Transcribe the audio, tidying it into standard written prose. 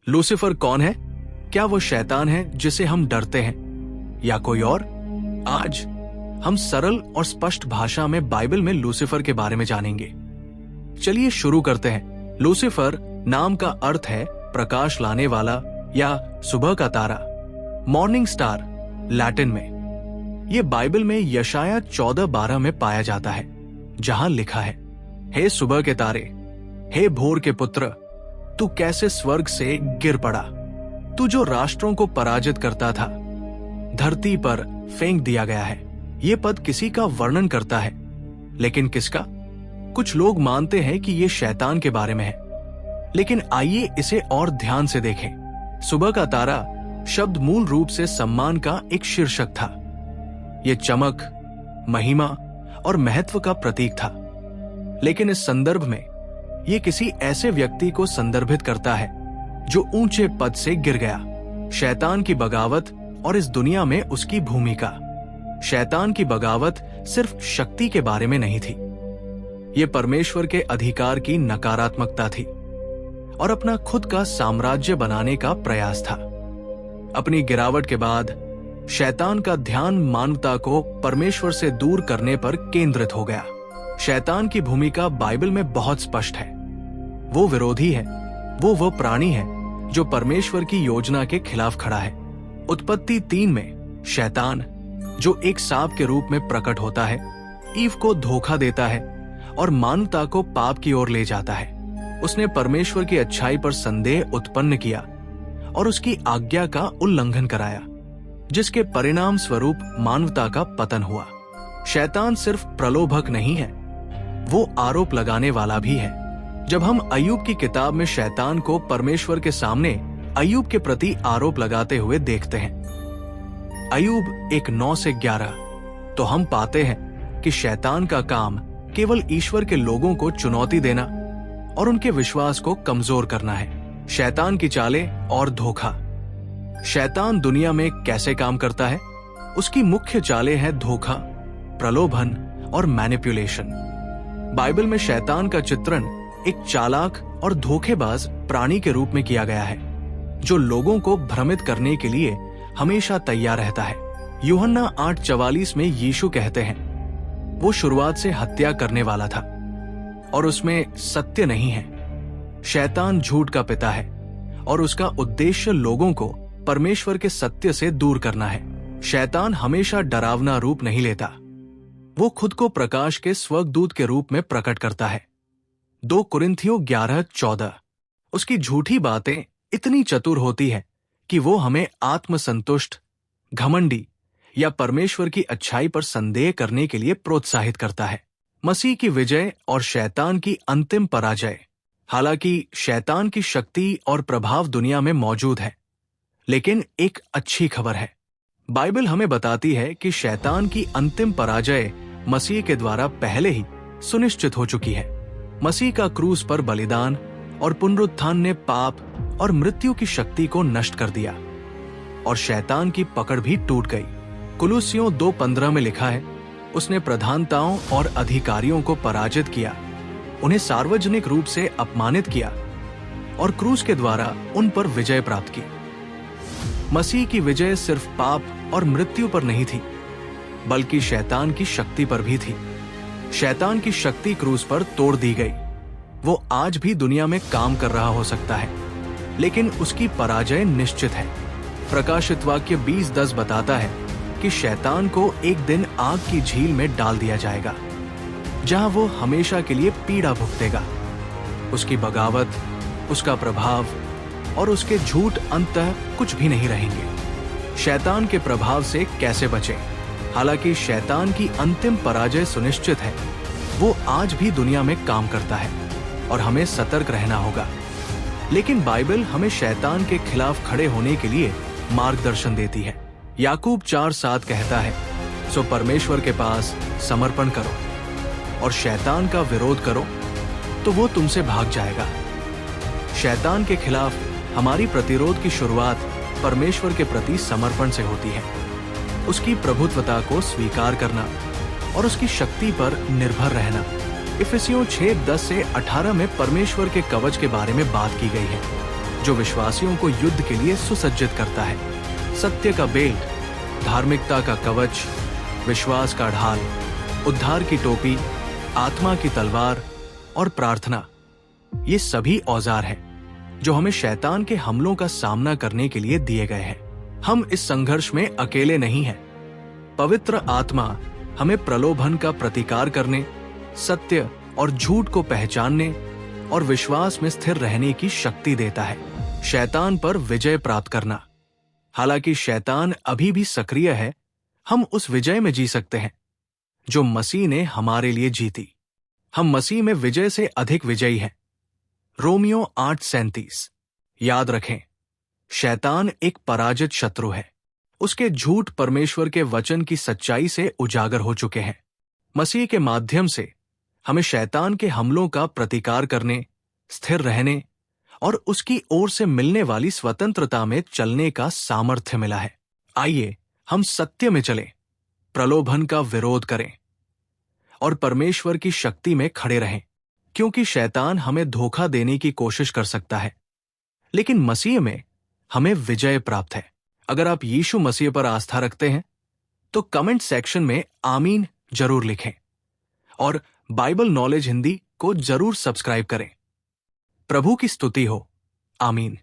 Lucifer कौन है? क्या वो शैतान है जिसे हम डरते हैं, या कोई और? आज हम सरल और स्पष्ट भाषा में बाइबल में लूसीफर के बारे में जानेंगे। चलिए शुरू करते हैं। लूसीफर नाम का अर्थ है प्रकाश लाने वाला या सुबह का तारा, मॉर्निंग स्टार लैटिन में। यह बाइबल में यशाया 14:12 में पाया जाता है, जहां लिखा है, हे सुबह के तारे, हे भोर के पुत्र, तू कैसे स्वर्ग से गिर पड़ा। तू जो राष्ट्रों को पराजित करता था, धरती पर फेंक दिया गया है। ये पद किसी का वर्णन करता है, लेकिन किसका? कुछ लोग मानते हैं कि ये शैतान के बारे में है, लेकिन आइए इसे और ध्यान से देखें। सुबह का तारा शब्द मूल रूप से सम्मान का एक शीर्षक था। यह चमक, महिमा और महत्व का प्रतीक था। लेकिन इस संदर्भ में यह किसी ऐसे व्यक्ति को संदर्भित करता है जो ऊंचे पद से गिर गया। शैतान की बगावत और इस दुनिया में उसकी भूमिका। शैतान की बगावत सिर्फ शक्ति के बारे में नहीं थी, यह परमेश्वर के अधिकार की नकारात्मकता थी और अपना खुद का साम्राज्य बनाने का प्रयास था। अपनी गिरावट के बाद शैतान का ध्यान मानवता को परमेश्वर से दूर करने पर केंद्रित हो गया। शैतान की भूमिका बाइबल में बहुत स्पष्ट है। वो विरोधी है, वो प्राणी है जो परमेश्वर की योजना के खिलाफ खड़ा है। उत्पत्ति 3 में शैतान, जो एक सांप के रूप में प्रकट होता है, ईव को धोखा देता है और मानवता को पाप की ओर ले जाता है। उसने परमेश्वर की अच्छाई पर संदेह उत्पन्न किया और उसकी आज्ञा का उल्लंघन कराया, जिसके परिणाम स्वरूप मानवता का पतन हुआ। शैतान सिर्फ प्रलोभक नहीं है, वो आरोप लगाने वाला भी है। जब हम अय्यूब की किताब में शैतान को परमेश्वर के सामने अय्यूब के प्रति आरोप लगाते हुए देखते हैं, अय्यूब 1:9-11, तो हम पाते हैं कि शैतान का काम केवल ईश्वर के लोगों को चुनौती देना और उनके विश्वास को कमजोर करना है। शैतान की चालें और धोखा। शैतान दुनिया में कैसे काम करता है? उसकी मुख्य चालें हैं धोखा, प्रलोभन और मैनिपुलेशन। बाइबल में शैतान का चित्रण एक चालाक और धोखेबाज प्राणी के रूप में किया गया है, जो लोगों को भ्रमित करने के लिए हमेशा तैयार रहता है। यूहन्ना 8:44 में यीशु कहते हैं, वो शुरुआत से हत्या करने वाला था और उसमें सत्य नहीं है। शैतान झूठ का पिता है और उसका उद्देश्य लोगों को परमेश्वर के सत्य से दूर करना है। शैतान हमेशा डरावना रूप नहीं लेता, वो खुद को प्रकाश के स्वर्गदूत के रूप में प्रकट करता है। 2 कुरिन्थियों 11:14। उसकी झूठी बातें इतनी चतुर होती है कि वो हमें आत्मसंतुष्ट, घमंडी या परमेश्वर की अच्छाई पर संदेह करने के लिए प्रोत्साहित करता है। मसीह की विजय और शैतान की अंतिम पराजय। हालांकि शैतान की शक्ति और प्रभाव दुनिया में मौजूद है, लेकिन एक अच्छी खबर है। बाइबल हमें बताती है कि शैतान की अंतिम पराजय मसीह के द्वारा पहले ही सुनिश्चित हो चुकी है। मसीह का क्रूस पर बलिदान और पुनरुत्थान ने पाप और मृत्यु की शक्ति को नष्ट कर दिया और शैतान की पकड़ भी टूट गई। कुलुस्सियों 2:15 में लिखा है, उसने प्रधानताओं और अधिकारियों को पराजित किया, उन्हें सार्वजनिक रूप से अपमानित किया और क्रूस के द्वारा उन पर विजय प्राप्त की। मसीह की विजय सिर्फ पाप और मृत्यु पर नहीं थी, बल्कि शैतान की शक्ति पर भी थी। शैतान की शक्ति क्रूस पर तोड़ दी गई। वो आज भी दुनिया में काम कर रहा हो सकता है, लेकिन उसकी पराजय निश्चित है। प्रकाशित वाक्य 20:10 बताता है कि शैतान को एक दिन आग की झील में डाल दिया जाएगा, जहां वो हमेशा के लिए पीड़ा भुगतेगा। उसकी बगावत, उसका प्रभाव और उसके झूठ अंततः कुछ भी नहीं रहेंगे। शैतान के प्रभाव से कैसे बचें? हालांकि शैतान की अंतिम पराजय सुनिश्चित है, वो आज भी दुनिया में काम करता है और हमें सतर्क रहना होगा। लेकिन बाइबल हमें शैतान के खिलाफ खड़े होने के लिए मार्गदर्शन देती है। याकूब 4:7 कहता है, सो परमेश्वर के पास समर्पण करो और शैतान का विरोध करो तो वो तुमसे भाग जाएगा। शैतान के खिलाफ हमारी प्रतिरोध की शुरुआत परमेश्वर के प्रति समर्पण से होती है। उसकी प्रभुत्वता को स्वीकार करना और उसकी शक्ति पर निर्भर रहना। इफिसियों 6:10-18 में परमेश्वर के कवच के बारे में बात की गई है। जो विश्वासियों को युद्ध के लिए सुसज्जित करता है। सत्य का बेल्ट, धार्मिकता का कवच, विश्वास का ढाल, उद्धार की टोपी, आत्मा की तलवार और प्रार्थना, ये सभी औजार हैं जो हमें शैतान के हमलों का सामना करने के लिए दिए गए हैं। हम इस संघर्ष में अकेले नहीं हैं। पवित्र आत्मा हमें प्रलोभन का प्रतिकार करने, सत्य और झूठ को पहचानने और विश्वास में स्थिर रहने की शक्ति देता है। शैतान पर विजय प्राप्त करना। हालांकि शैतान अभी भी सक्रिय है, हम उस विजय में जी सकते हैं जो मसीह ने हमारे लिए जीती। हम मसीह में विजय से अधिक विजयी हैं। रोमियो 8:37। याद रखें, शैतान एक पराजित शत्रु है। उसके झूठ परमेश्वर के वचन की सच्चाई से उजागर हो चुके हैं। मसीह के माध्यम से हमें शैतान के हमलों का प्रतिकार करने, स्थिर रहने और उसकी ओर से मिलने वाली स्वतंत्रता में चलने का सामर्थ्य मिला है। आइए हम सत्य में चलें, प्रलोभन का विरोध करें और परमेश्वर की शक्ति में खड़े रहें, क्योंकि शैतान हमें धोखा देने की कोशिश कर सकता है, लेकिन मसीह में हमें विजय प्राप्त है। अगर आप यीशु मसीह पर आस्था रखते हैं तो कमेंट सेक्शन में आमीन जरूर लिखें और बाइबल नॉलेज हिंदी को जरूर सब्सक्राइब करें। प्रभु की स्तुति हो। आमीन।